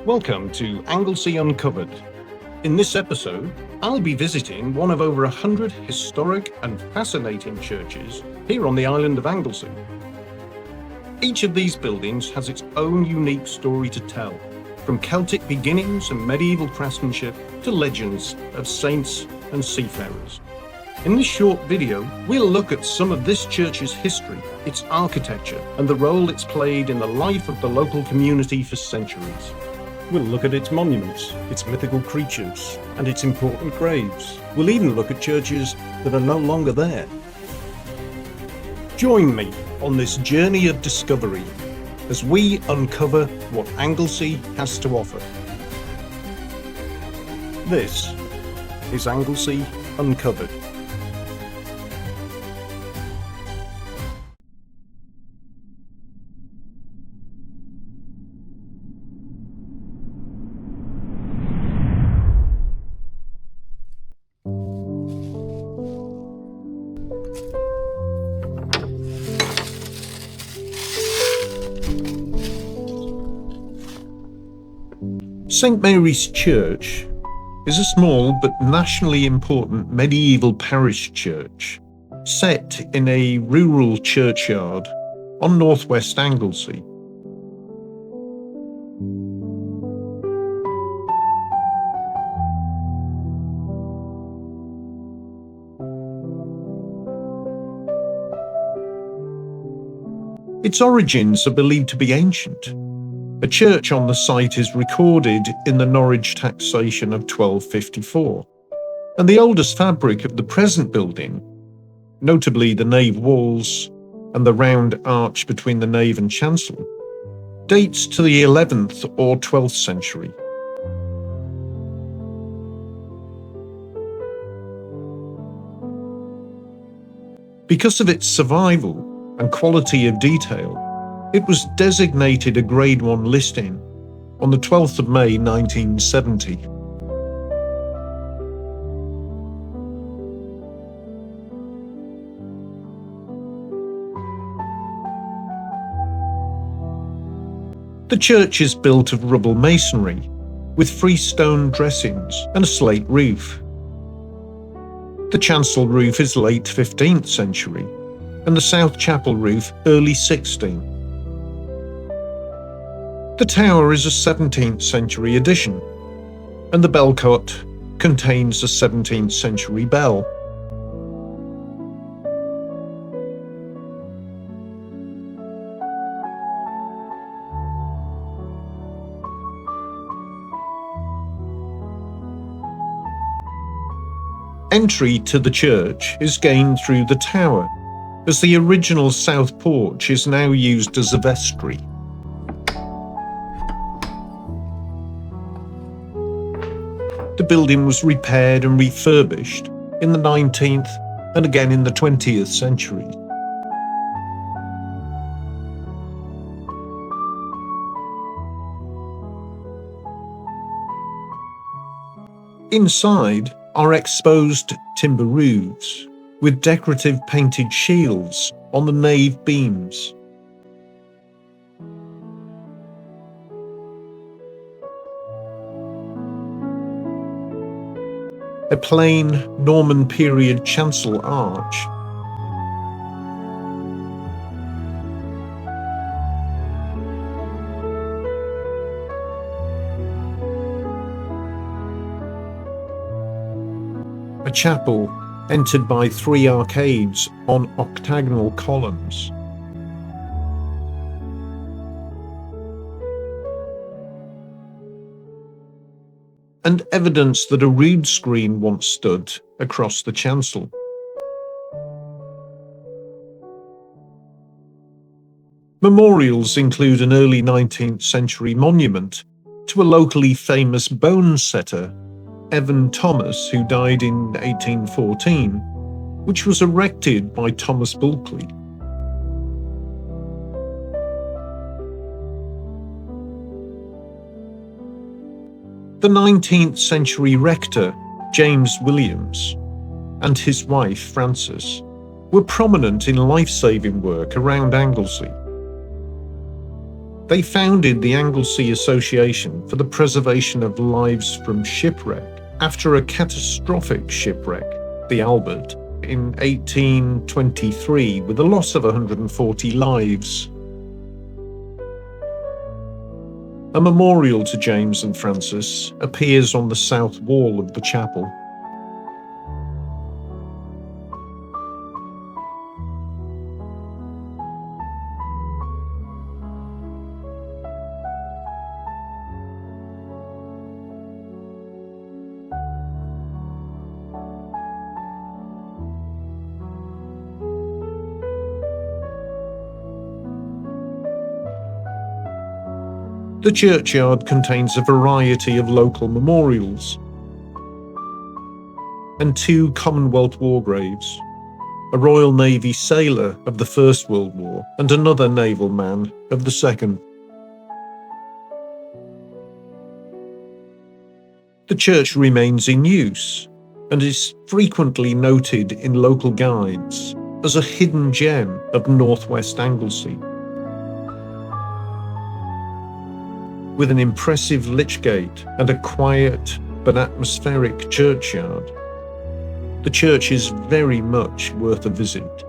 Welcome to Anglesey Uncovered. In this episode, I'll be visiting one of over 100 historic and fascinating churches here on the island of Anglesey. Each of these buildings has its own unique story to tell, from Celtic beginnings and medieval craftsmanship to legends of saints and seafarers. In this short video, we'll look at some of this church's history, its architecture, and the role it's played in the life of the local community for centuries. We'll look at its monuments, its mythical creatures, and its important graves. We'll even look at churches that are no longer there. Join me on this journey of discovery as we uncover what Anglesey has to offer. This is Anglesey Uncovered. St Mary's Church is a small but nationally important medieval parish church set in a rural churchyard on northwest Anglesey. Its origins are believed to be ancient. A church on the site is recorded in the Norwich Taxation of 1254, and the oldest fabric of the present building, notably the nave walls and the round arch between the nave and chancel, dates to the 11th or 12th century. Because of its survival and quality of detail, it was designated a Grade 1 listing on the 12th of May 1970. The church is built of rubble masonry, with freestone dressings and a slate roof. The chancel roof is late 15th century, and the south chapel roof early 16th. The tower is a 17th century addition, and the bell-cot contains a 17th century bell. Entry to the church is gained through the tower, as the original south porch is now used as a vestry. The building was repaired and refurbished in the 19th and again in the 20th century. Inside are exposed timber roofs with decorative painted shields on the nave beams. A plain Norman period chancel arch. A chapel entered by 3 arcades on octagonal columns. And evidence that a rood screen once stood across the chancel. Memorials include an early 19th century monument to a locally famous bone setter, Evan Thomas, who died in 1814, which was erected by Thomas Bulkley. The 19th century rector, James Williams, and his wife, Frances, were prominent in life-saving work around Anglesey. They founded the Anglesey Association for the Preservation of Lives from Shipwreck after a catastrophic shipwreck, the Albert, in 1823 with a loss of 140 lives. A memorial to James and Francis appears on the south wall of the chapel. The churchyard contains a variety of local memorials and 2 Commonwealth war graves, a Royal Navy sailor of the First World War and another naval man of the Second. The church remains in use and is frequently noted in local guides as a hidden gem of northwest Anglesey. With an impressive lich gate and a quiet but atmospheric churchyard, the church is very much worth a visit.